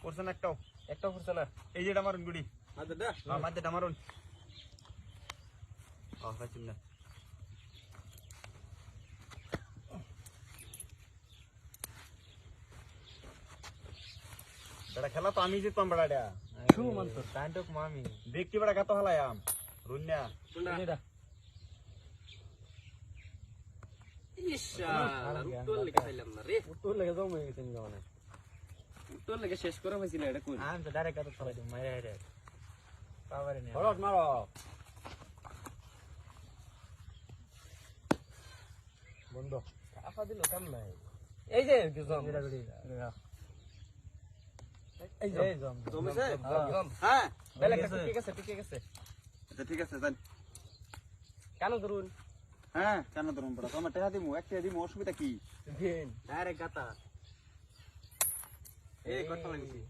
করছেন একটাও করছে না। এই যেটা মারুন গুড়ি মাঝেটা? মাঝেটা মারুন পাইছেন না বেড়া খেলা তো আমি জিততাম বেড়াটা শু মানতো। টাইমটক মামি। দেখতে বেড়া কত হালায়াম রুন্যা এটা। উত্তর লেগে জমে গেছে মানে। উত্তর লেগে শেষ করা হয়েছিল এটা কই? আমি তো ডাইরেক্ট কাটো ফলাই দিই মাইরা হেরে। পাওয়ারে নেই। হলট মারো। বন্ধ। আফা দিল কাম নাই। এই যে জম। এই জম। জমেছে? জম। হ্যাঁ। বেলে ঠিক আছে ঠিক আছে। আচ্ছা ঠিক আছে যান কেন ধরুন? হ্যাঁ কেন ধরুন বেড়া তোমার টেহা দিমু একটা দিমু অসুবিধা কি দিন ডাইরেক্ট গাতা। এই কত লাগিছে?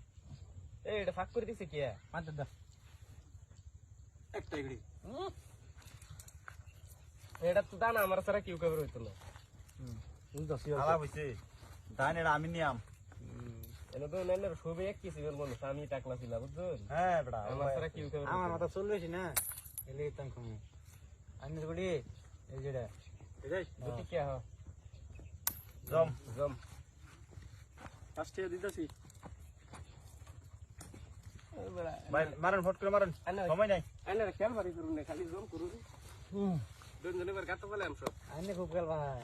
এই এটা ফাক করে দিছে কি? মাত্র দা। একটা এগড়ি এটা তো দানা আমার সারা কিউ কভার হইতো না। আলাপ হইছে ধান এটা আমি নিয়াম এনে তো নেনের সবে এক কিছু বের মানুষ আমি টাকলা ছিল বুঝছেন? হ্যাঁ বেড়া আমার সারা কিউ কভার আমার মাথা চলবেছি না এলে ইতাম কমে আমি গুড়ি এই যেটা এই দুটি কি হ্যাঁ জম জম ফার্স্ট ইয়ার দিতেছি ভাই মারুন ফট করে মারুন সময় নাই আনে খেল বাড়ি করুন না খালি জম করুন দুজন জনে বার গাত ফেলে আমসব আইনে খুব গেল ভাই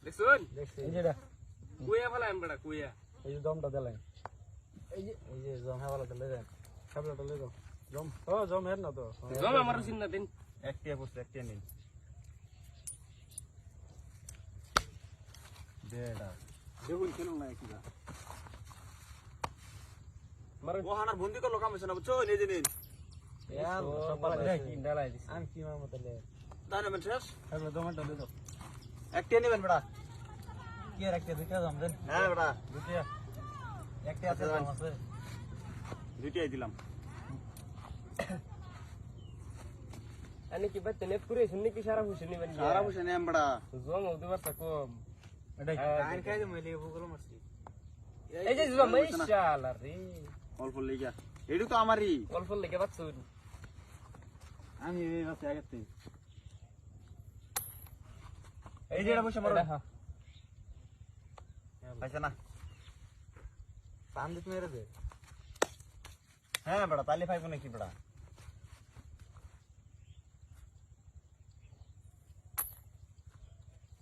দেখুন দেখছি এই যেটা কুয়া ফেলে আম বড় কুয়া এই যে দমটা দিলাই এই যে জম হাওয়ালা দিলে দেন খাবলাটা লই দাও জম ও জম হের না তো জম আমার সিন না দিন একটিয়া বসে একটিয়া নিন দেড়া দেখুন কেন না কিবা মার ওহানার বন্দি করলো কাম হইছে না বুঝছো নিজে নিন ইয়ার সব বলা পালা কি ডালাই দিছি আমি কি মার মত লে দানা মেন শেষ খাবলা দমটা লই দাও একটিয়া নিবেন বেড়া কি রাখতে দুইটা জম দেন হ্যাঁ বেড়া দুইটা একটা আছে জম আছে দুইটাই দিলাম আনে কি বাত নেট করে শুননি কি সারা হুশ নি বানি সারা বসে নেম বেড়া জম ওদি বারটা কম এটাই কাইন খাই দে মইলে ভুগল মারছি এই যে জম মাশাআল্লাহ রে অল্প লেগা এডু তো আমারই অল্প লেগে বাচ্চুন আমি এই বাসে আগতে এই যে এটা বসে মারুন হ্যাঁ পাইছে না পান দিত মেরে দে হ্যাঁ বেড়া তালি পাইবো নাকি বেড়া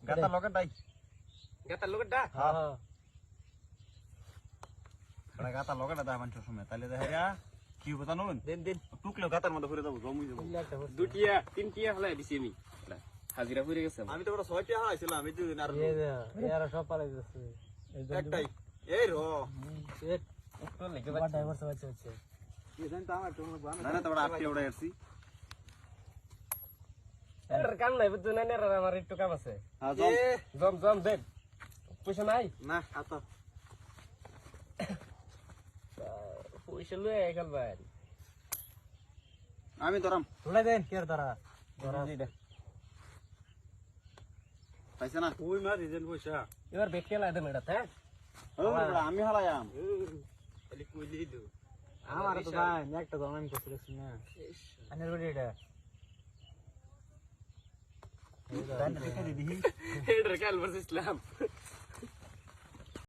গাতা লগাটাই গাতা লোকটা হ্যাঁ বেড়া গাতা লগাটা দা মানছ সময় তাহলে দেখা কি কথা নুন দিন দিন টুকলো গাতার মধ্যে ঘুরে যাবো জমুই যাবো একটা হচ্ছে দুটিয়া তিনটিয়া হলাই দিছি আমি হাজিরা হয়ে গেছে আমি তো বড় 6টা হারাইছিলাম আমি দুদিন আর এই যে ইয়ার সব পালাই দিছে এই যে একটাই এই রো এক একটু লেগে বাট ড্রাইভার সব আছে এই জান তো আমার তো না না তো বড় আটটি ওড়া আসছি এর কাম নাই বুঝছ না এর আমার একটু কাম আছে হ্যাঁ জম জম জম দেন পয়সা নাই না আতো পয়সা লয়ে গেল ভাই আমি ধরাম তুলে দেন কে ধরা ধরা দিদা পাইছে না ওই মা রিজেন পয়সা এবার বেট খেলা দেন এটা হ্যাঁ ও বড় আমি হারায়াম খালি কইলি দু আমার তো ভাই একটা ধরা আমি করতে দেখছি না আনের গুড়ি এটা দান দেখা দিদি এর কাল ভার্সেস ইসলাম